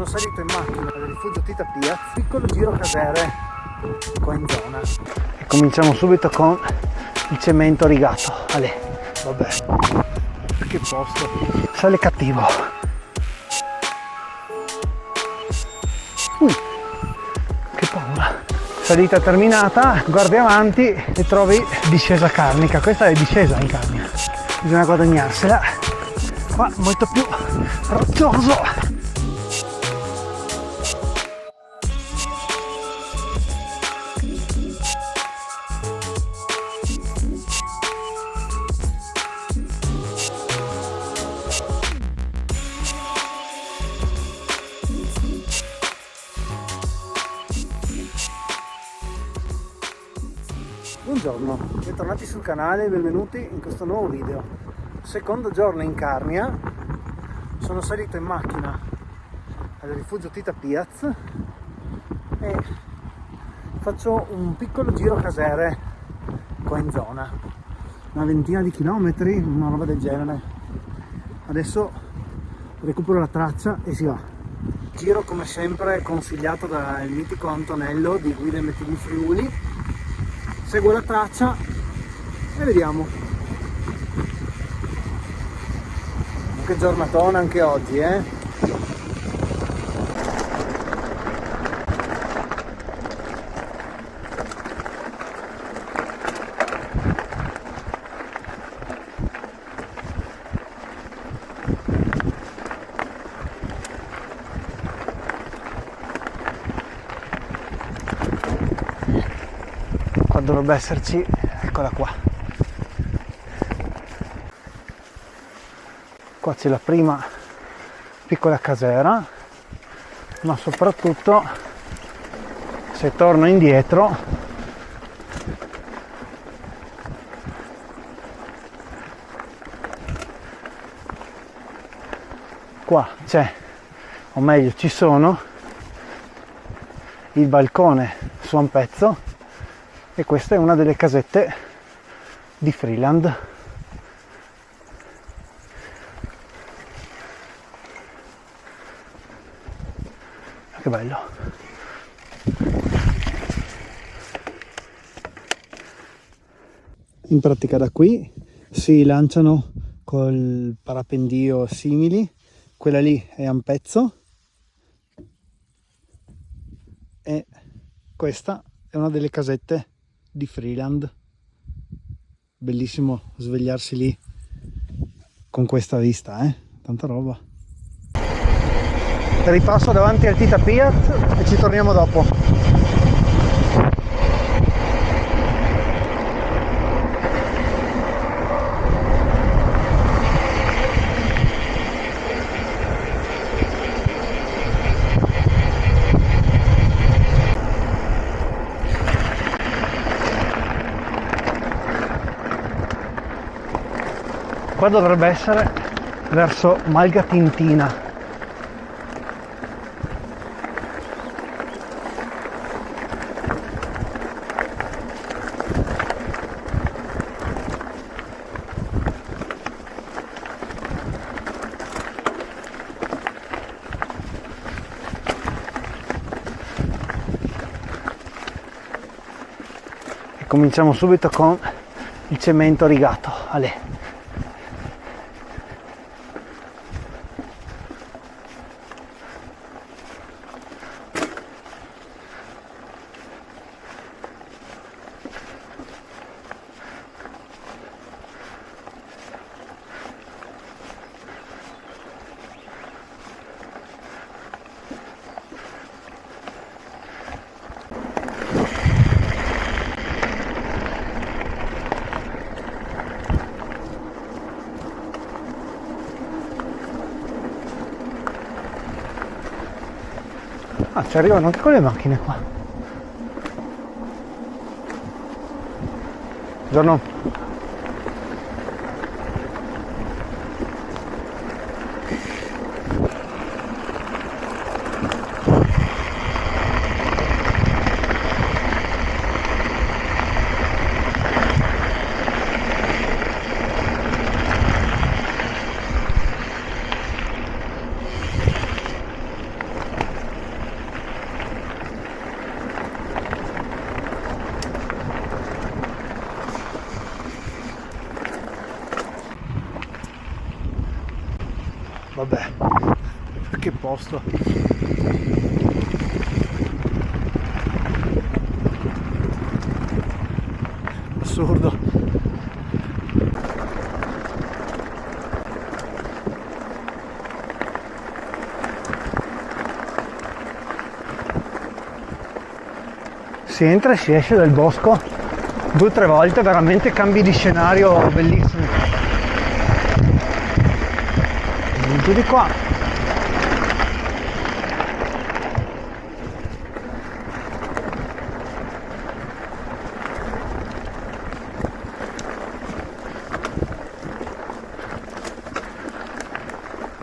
Sono salito in macchina del rifugio Tita Piaz, piccolo giro casere qua in zona. E cominciamo subito con il cemento rigato. Ale, vabbè, che posto, sale cattivo. Che paura. Salita terminata, guardi avanti e trovi discesa carnica. Questa è discesa in carnia, bisogna guadagnarsela. Qua molto più roccioso. Buongiorno, bentornati sul canale e benvenuti in questo nuovo video. Secondo giorno in Carnia, sono salito in macchina al rifugio Tita Piaz e faccio un piccolo giro casere qua in zona, una ventina di chilometri, una roba del genere. Adesso recupero la traccia e si va. Giro come sempre consigliato dal mitico Antonello di Guida MTB Friuli. Seguo la traccia e vediamo. Che giornatona anche oggi, Qua dovrebbe esserci, eccola qua. Qua c'è la prima piccola casera, ma soprattutto se torno indietro qua c'è, o meglio ci sono, il balcone su un pezzo. E questa è una delle casette di Freeland. Che bello. In pratica da qui si lanciano col parapendio simili. Quella lì è un pezzo e questa è una delle casette di Freeland. Bellissimo svegliarsi lì con questa vista, tanta roba. Ripasso davanti al Tita Piaz e ci torniamo dopo. Qua dovrebbe essere verso Malga Tintina. E cominciamo subito con il cemento rigato. Ale. Ah, ci arrivano anche con le macchine qua. Buongiorno. vabbè, che posto. Assurdo. Si entra e si esce dal bosco 2 o 3 volte, veramente cambi di scenario bellissimi. Giù di qua.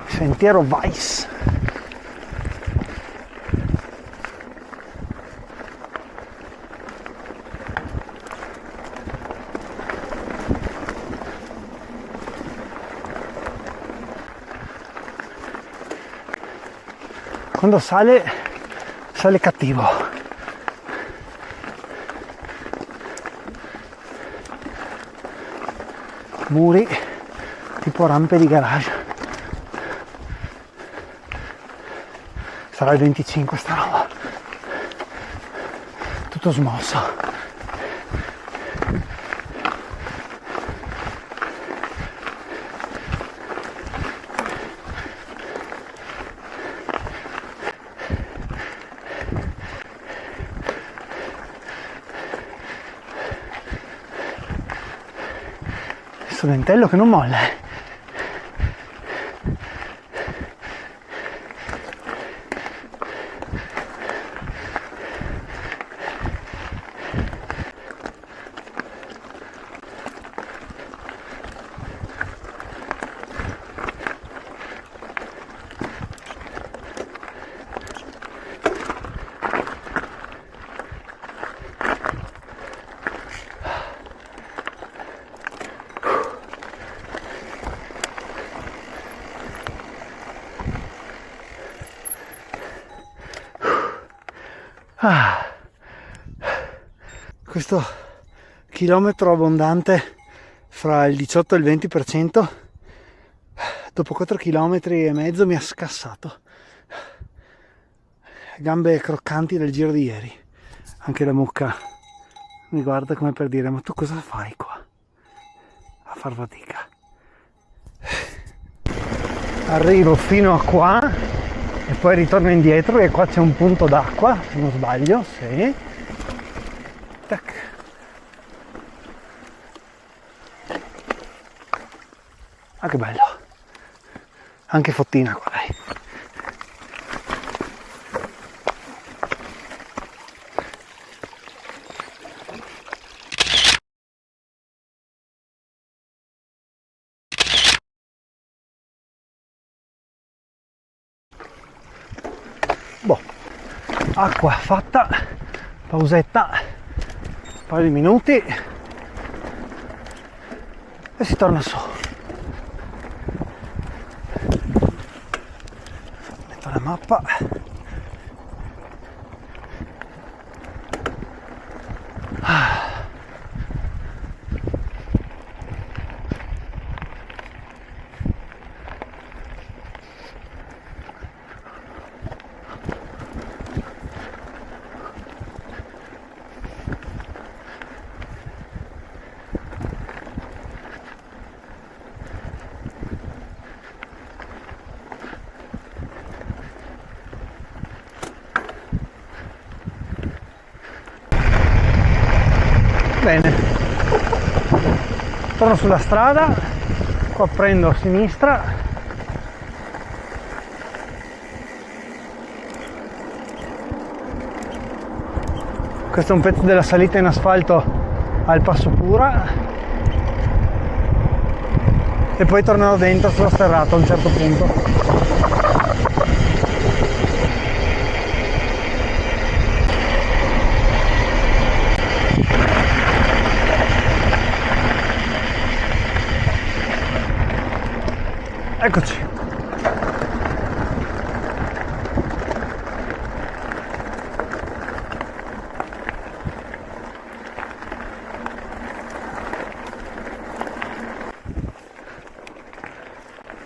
Sentiero Weiss. Quando sale cattivo. Muri tipo rampe di garage. Sarà il 25 sta roba. Tutto smosso. Lentello che non molla. Questo chilometro abbondante fra il 18 e il 20%, dopo 4 km e mezzo mi ha scassato. Gambe croccanti del giro di ieri. Anche la mucca mi guarda come per dire: ma tu cosa fai qua a far fatica? Arrivo fino a qua e poi ritorno indietro, e qua c'è un punto d'acqua, se non sbaglio, sì. Tac. Ah, che bello. Anche fottina qua, dai. Boh, acqua fatta, pausetta, un paio di minuti e si torna su. Metto la mappa. Bene, torno sulla strada, qua prendo a sinistra, questo è un pezzo della salita in asfalto al Passo Pura, e poi tornerò dentro sulla sterrata a un certo punto. Eccoci.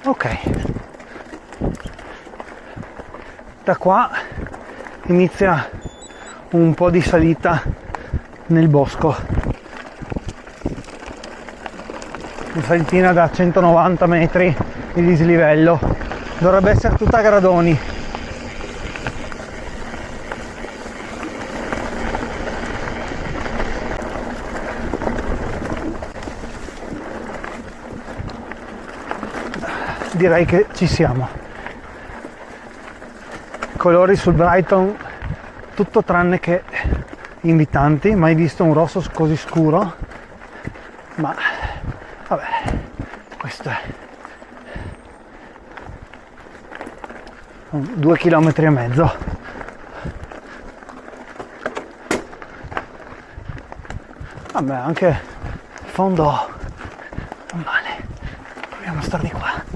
Ok. Da qua inizia un po' di salita nel bosco, una salitina da 190 metri di dislivello, dovrebbe essere tutta a gradoni. Direi che ci siamo. Colori sul Brighton tutto tranne che invitanti, mai visto un rosso così scuro, ma vabbè, questo è 2,5 km. Vabbè, anche il fondo non male. Proviamo a stare di qua.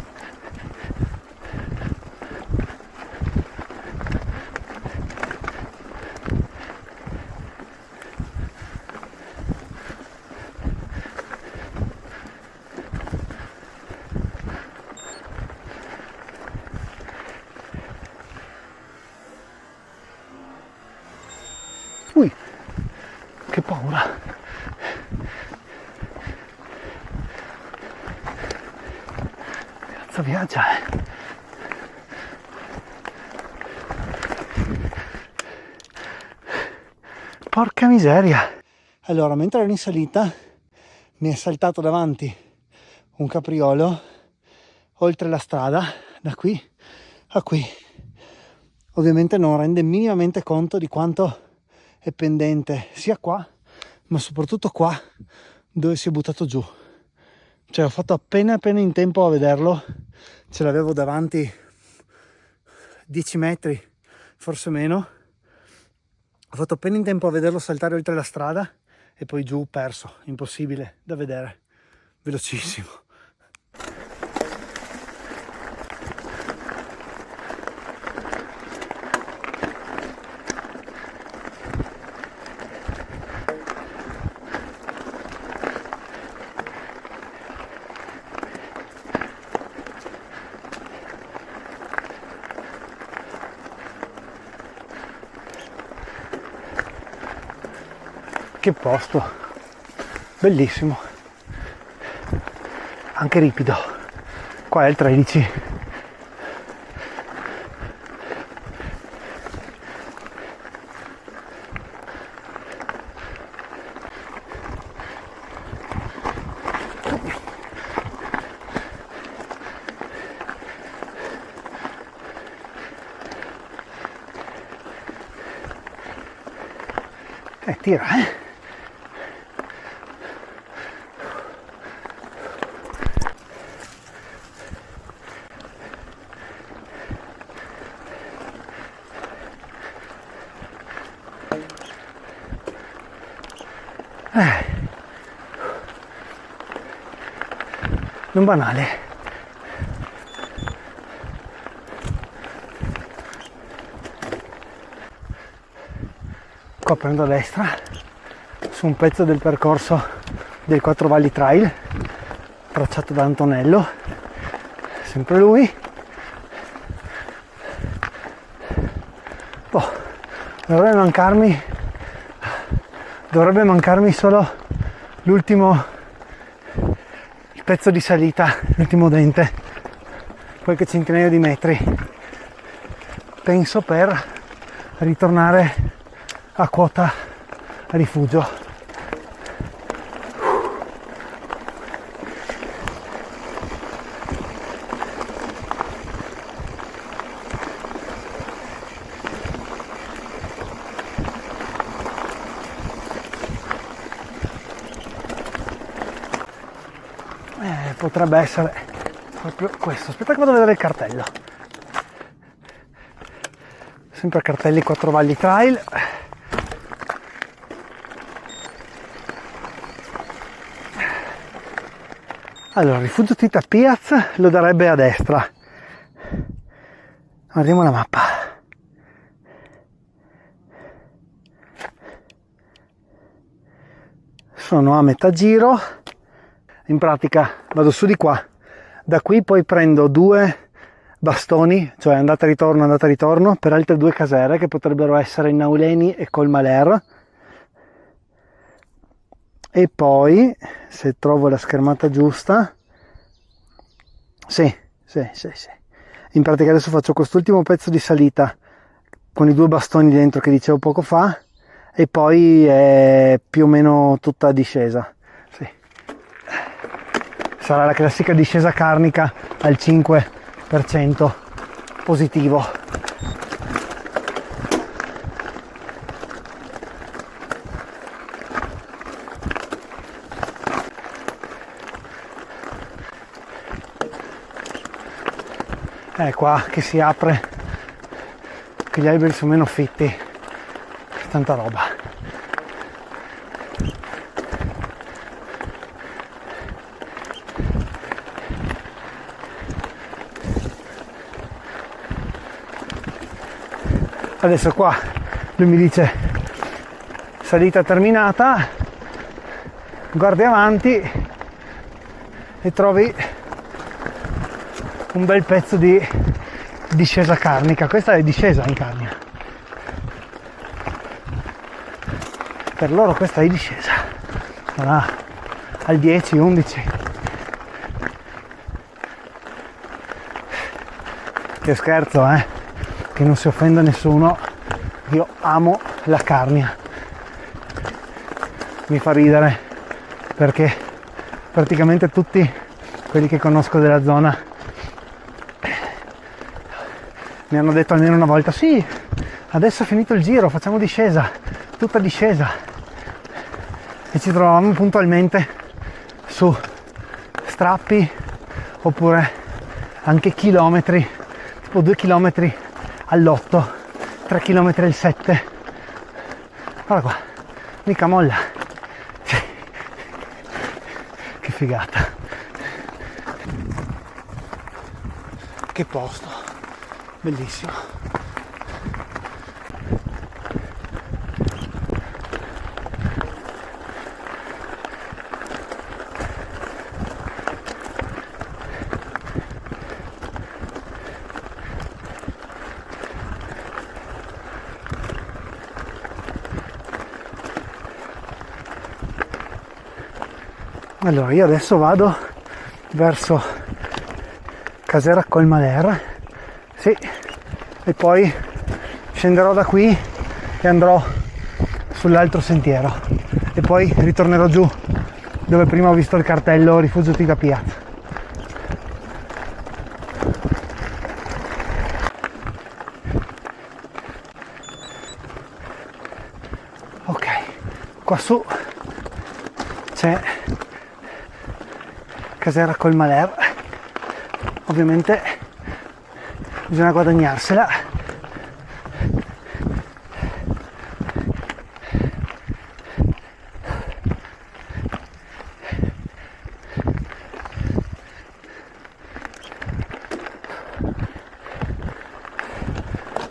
Ui, che paura. Cazzo viaggia, Porca miseria. Allora, mentre ero in salita mi è saltato davanti un capriolo oltre la strada, da qui a qui. Ovviamente non rende minimamente conto di quanto è pendente, sia qua ma soprattutto qua dove si è buttato giù. Cioè, ho fatto appena in tempo a vederlo, ce l'avevo davanti 10 metri, forse meno. Ho fatto appena in tempo a vederlo saltare oltre la strada e poi giù, perso, impossibile da vedere, velocissimo. Che posto, bellissimo, anche ripido. Qua è il 13. Tira, non banale. Qua prendo a destra su un pezzo del percorso del Quattro Valli Trail tracciato da Antonello, sempre lui. Dovrebbe mancarmi solo l'ultimo, il pezzo di salita, l'ultimo dente, qualche centinaio di metri, penso, per ritornare a quota a rifugio. Potrebbe essere proprio questo. Aspetta che vado a vedere il cartello. Sempre cartelli Quattro Valli Trail. Allora, rifugio Tita Piaz lo darebbe a destra. Guardiamo la mappa. Sono a metà giro. In pratica vado su di qua, da qui poi prendo due bastoni, cioè andata e ritorno, per altre 2 casere che potrebbero essere Nauleni e Colmaler. E poi, se trovo la schermata giusta, sì. In pratica adesso faccio quest'ultimo pezzo di salita con i 2 bastoni dentro che dicevo poco fa, e poi è più o meno tutta discesa. Sì. Sarà la classica discesa carnica al 5% positivo. È qua che si apre, che gli alberi sono meno fitti, tanta roba. Adesso qua lui mi dice salita terminata, guardi avanti e trovi un bel pezzo di discesa carnica. Questa è discesa in Carnia, per loro questa è discesa, sarà al 10-11. Che scherzo, che non si offenda nessuno, io amo la Carnia, mi fa ridere perché praticamente tutti quelli che conosco della zona mi hanno detto almeno una volta: sì, adesso è finito il giro, facciamo discesa, tutta discesa. E ci trovavamo puntualmente su strappi oppure anche chilometri, tipo 2 chilometri all'8, 3 chilometri al 7. Guarda qua, mica molla. Che figata. Che posto. Bellissimo. Allora io adesso vado verso Casera Colmaler, sì, e poi scenderò da qui e andrò sull'altro sentiero e poi ritornerò giù dove prima ho visto il cartello Rifugio Tita Piazza. Ok, qua su c'è Casera Colmaler, ovviamente bisogna guadagnarsela.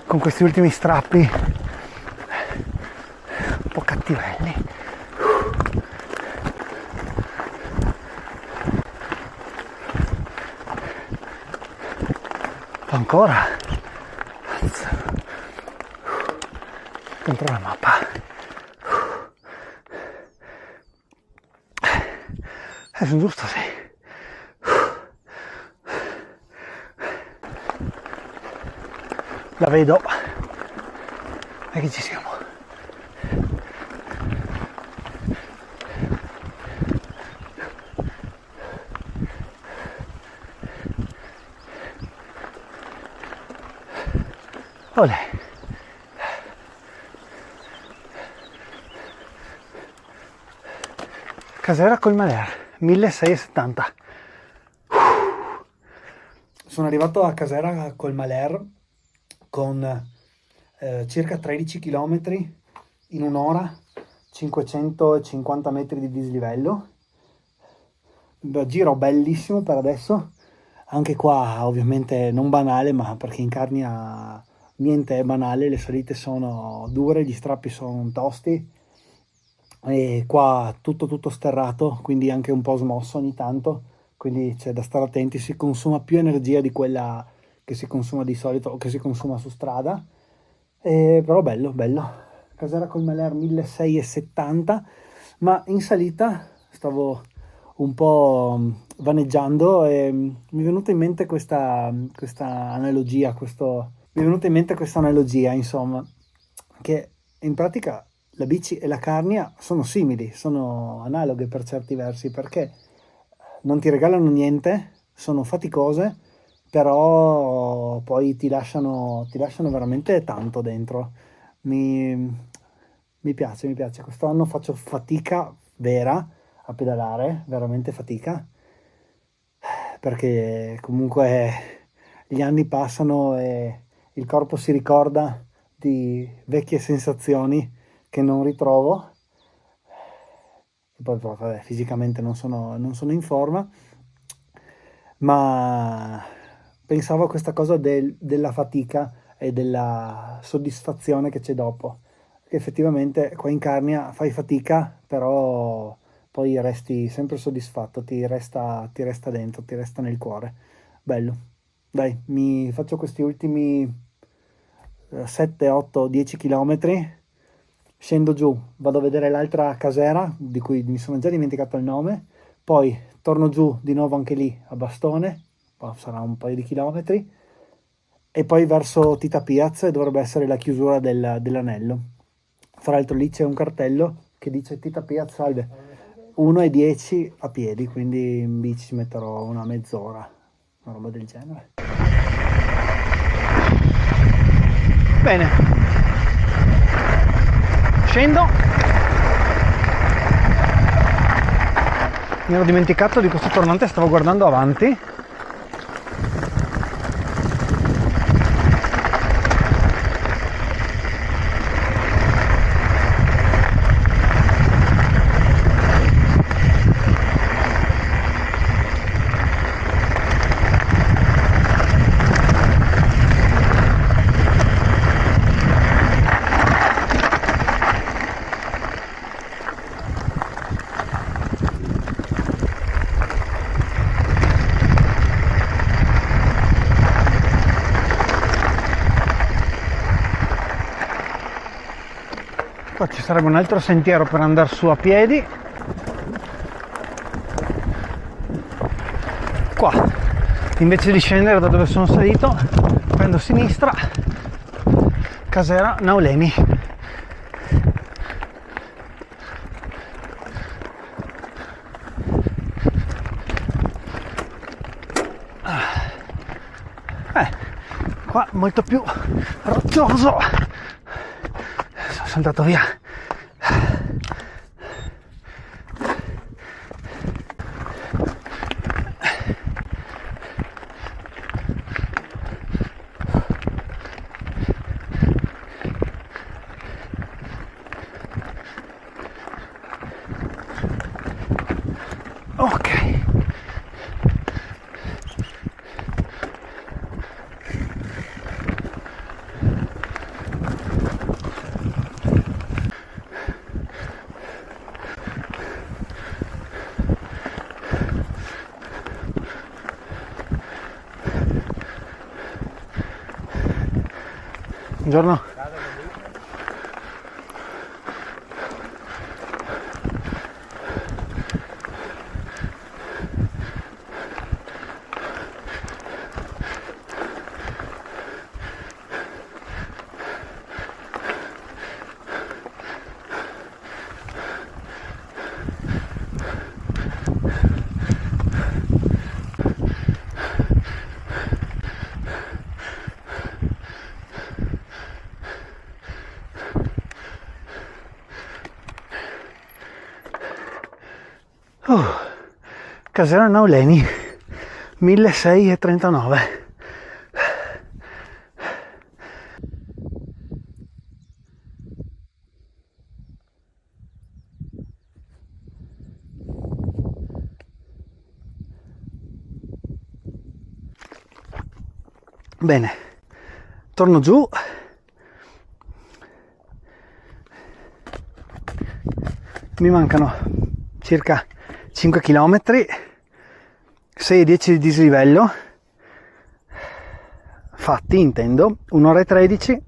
Con questi ultimi strappi un po' cattivelli. Ancora contro la mappa. Sono giusto, sì. La vedo e che ci siamo. Olè. Casera Colmaler, 1670. Sono arrivato a Casera Colmaler con circa 13 km in un'ora, 550 metri di dislivello. Giro bellissimo per adesso, anche qua ovviamente non banale, ma perché in Carnia niente è banale, le salite sono dure, gli strappi sono tosti e qua tutto sterrato, quindi anche un po' smosso ogni tanto, quindi c'è da stare attenti, si consuma più energia di quella che si consuma di solito o che si consuma su strada. Però bello, bello. Casera Colmeler 1670, ma in salita stavo un po' vaneggiando e mi è venuta in mente questa analogia, mi è venuta in mente questa analogia, insomma, che in pratica la bici e la Carnia sono simili, sono analoghe per certi versi, perché non ti regalano niente, sono faticose, però poi ti lasciano veramente tanto dentro. Mi piace, mi piace. Quest'anno faccio fatica vera a pedalare, veramente fatica, perché comunque gli anni passano e il corpo si ricorda di vecchie sensazioni che non ritrovo. E poi vabbè, fisicamente non sono in forma, ma pensavo a questa cosa della fatica e della soddisfazione che c'è dopo. Che effettivamente qua in Carnia fai fatica, però poi resti sempre soddisfatto, ti resta dentro, ti resta nel cuore. Bello. Dai, mi faccio questi ultimi 7, 8, 10 chilometri, scendo giù, vado a vedere l'altra casera, di cui mi sono già dimenticato il nome, poi torno giù di nuovo anche lì a bastone, sarà un paio di chilometri, e poi verso Tita Piaz dovrebbe essere la chiusura dell'anello. Fra l'altro lì c'è un cartello che dice Tita Piaz salve 1:10 a piedi, quindi in bici ci metterò una mezz'ora, una roba del genere. Bene, scendo, mi ero dimenticato di questo tornante, stavo guardando avanti. Qua ci sarebbe un altro sentiero per andare su a piedi. Qua, invece di scendere da dove sono salito, prendo a sinistra, casera Nauleni. Qua molto più roccioso. Sono saltato via. Ok. Buongiorno. Casera Nauleni 1639. Bene, torno giù. Mi mancano circa 5 km, 6 e 10 di dislivello. fatti, intendo, 1 ora e 13,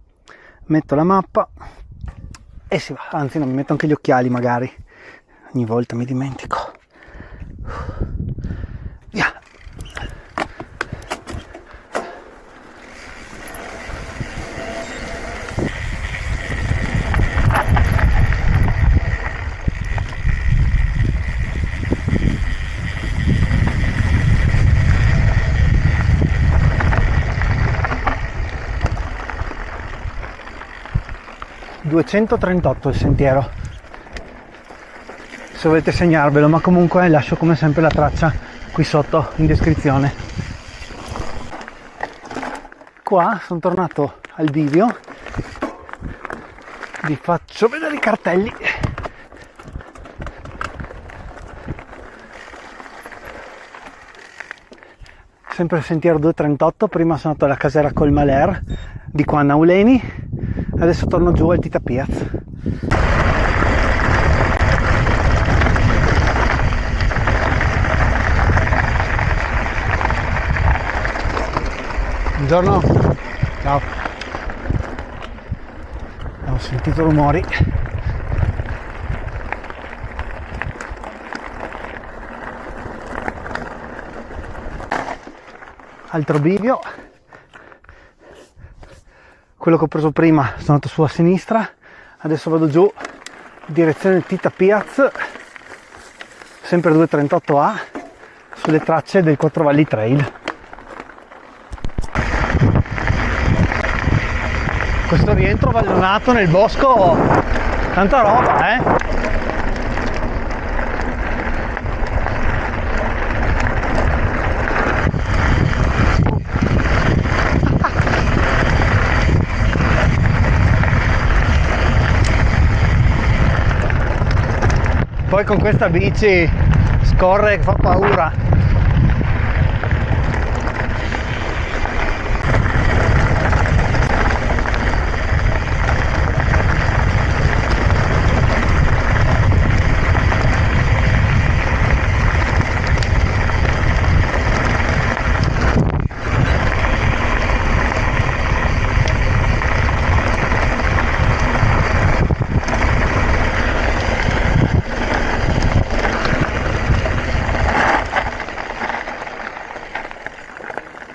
metto la mappa e si va, anzi no, mi metto anche gli occhiali magari, ogni volta mi dimentico. Via! ...238 il sentiero, se volete segnarvelo, ma comunque lascio come sempre la traccia qui sotto in descrizione. Qua sono tornato al bivio, vi faccio vedere i cartelli. Sempre il sentiero 238, prima sono andato alla casera Colmaler di qua a Nauleni, adesso torno giù al Tita Piaz. Buongiorno, ciao. Ho sentito rumori. Altro bivio. Quello che ho preso prima sono andato su a sinistra, adesso vado giù direzione Tita Piaz, sempre 238A, sulle tracce del Quattro Valli Trail. Questo rientro vallonato nel bosco, tanta roba, eh? Poi con questa bici scorre che fa paura.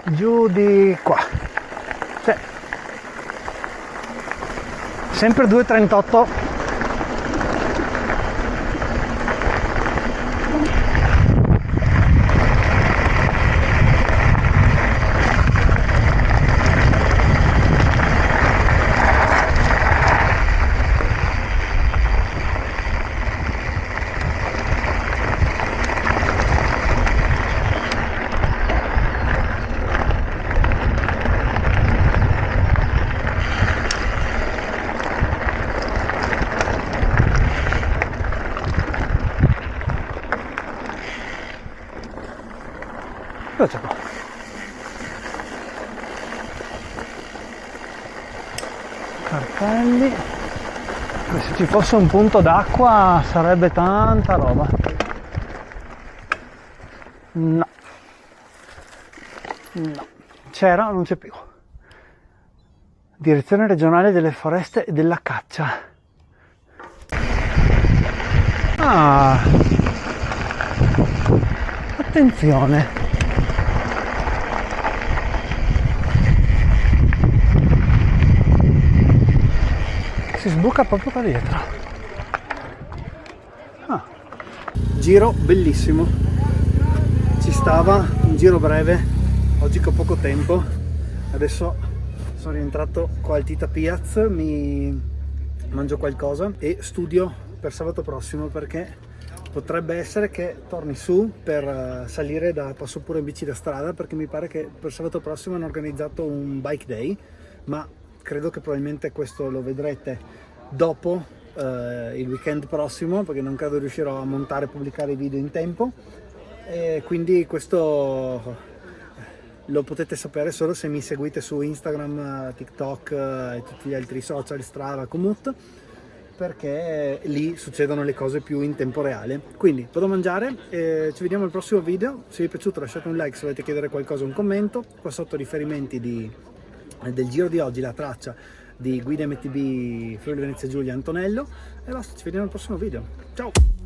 Giù di qua, cioè, sempre 238. Cosa c'è qua? Cartelli. E se ci fosse un punto d'acqua sarebbe tanta roba. No. No. C'era, non c'è più. Direzione regionale delle foreste e della caccia. Ah. Attenzione. Si sbuca proprio qua dietro. Ah. Giro bellissimo, ci stava, un giro breve, oggi che ho poco tempo. Adesso sono rientrato qua al Tita Piaz, mi mangio qualcosa e studio per sabato prossimo, perché potrebbe essere che torni su per salire passo pure in bici da strada, perché mi pare che per sabato prossimo hanno organizzato un bike day, ma credo che probabilmente questo lo vedrete dopo il weekend prossimo, perché non credo riuscirò a montare e pubblicare i video in tempo, e quindi questo lo potete sapere solo se mi seguite su Instagram, TikTok e tutti gli altri social, Strava, Komoot, perché lì succedono le cose più in tempo reale. Quindi vado a mangiare e ci vediamo al prossimo video. Se vi è piaciuto lasciate un like, se volete chiedere qualcosa un commento, qua sotto riferimenti di del giro di oggi, la traccia di Guida MTB Friuli Venezia Giulia Antonello, e basta, ci vediamo al prossimo video. Ciao!